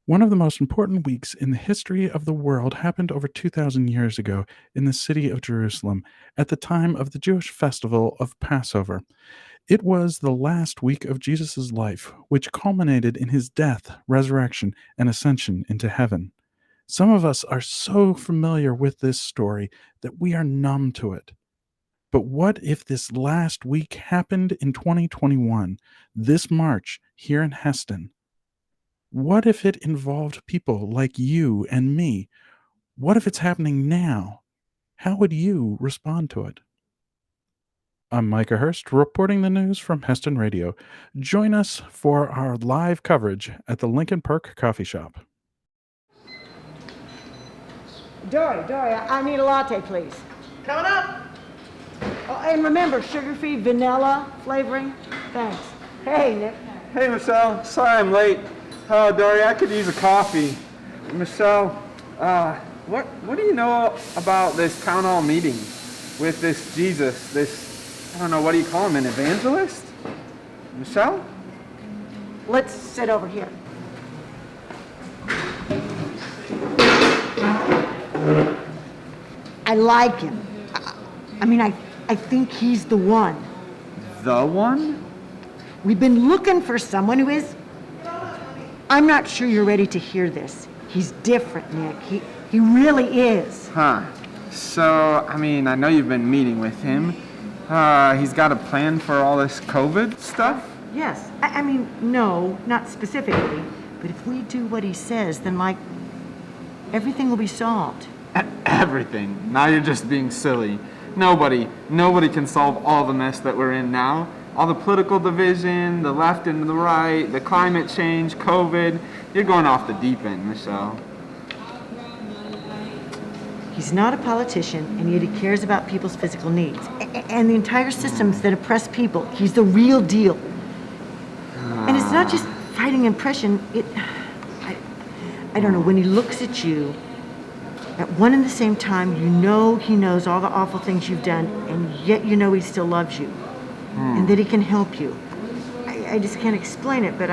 One of the most important weeks in the history of the world happened over 2,000 years ago in the city of Jerusalem at the time of the Jewish festival of Passover. It was the last week of Jesus' life, which culminated in his death, resurrection, and ascension into heaven. Some of us are so familiar with this story that we are numb to it. But what if this last week happened in 2021, this March, here in Hesston? What if it involved people like you and me? What if it's happening now? How would you respond to it? I'm Micah Hurst, reporting the news from Hesston Radio. Join us for our live coverage at the Lincoln Perk Coffee Shop. Dory, I need a latte, please. Coming up. Oh, and remember, sugar-free vanilla flavoring. Thanks. Hey, Nick. Hey, Michele. Sorry I'm late. Oh, Dory, I could use a coffee. Michele, what do you know about this town hall meeting with this Jesus, I don't know, what do you call him, an evangelist? Michele? Let's sit over here. I like him. I think he's the one. The one? We've been looking for someone who is... I'm not sure you're ready to hear this. He's different, Nick. He really is. Huh. So, I know you've been meeting with him. He's got a plan for all this COVID stuff? Yes. No, not specifically. But if we do what he says, then, everything will be solved. Everything. Now you're just being silly. Nobody can solve all the mess that we're in now. All the political division, the left and the right, the climate change, COVID. You're going off the deep end, Michele. He's not a politician, and yet he cares about people's physical needs. And the entire systems that oppress people, he's the real deal. And it's not just fighting oppression, I don't know, when he looks at you, at one and the same time, you know he knows all the awful things you've done, and yet you know he still loves you. And that he can help you. I just can't explain it, but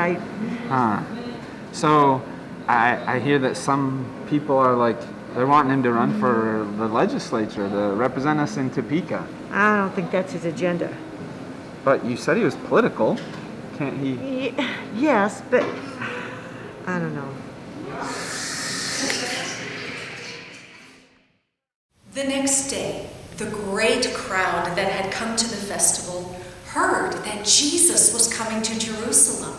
So, I hear that some people are they're wanting him to run for the legislature to represent us in Topeka. I don't think that's his agenda. But you said he was political. Can't he? Yes, but I don't know. The next day, the great crowd that had come to the festival heard that Jesus was coming to Jerusalem.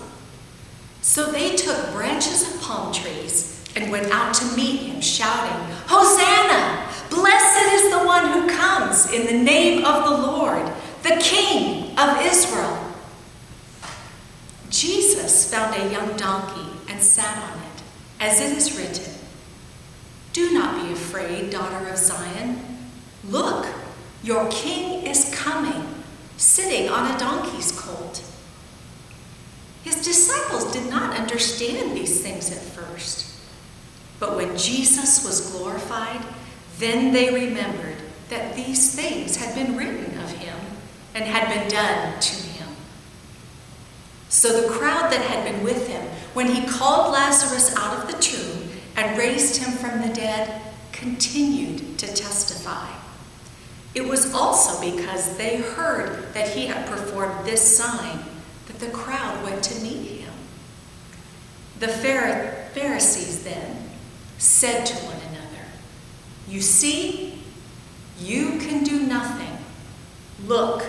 So they took branches of palm trees and went out to meet him, shouting, "Hosanna! Blessed is the one who comes in the name of the Lord, the King of Israel." Jesus found a young donkey and sat on it, as it is written, "Do not be afraid, daughter of Zion. Look, your king is coming, sitting on a donkey's colt." His disciples did not understand these things at first. But when Jesus was glorified, then they remembered that these things had been written of him and had been done to him. So the crowd that had been with him, when he called Lazarus out of the tomb and raised him from the dead, continued to testify. It was also because they heard that he had performed this sign that the crowd went to meet him. The Pharisees then said to one another, "You see, you can do nothing. Look,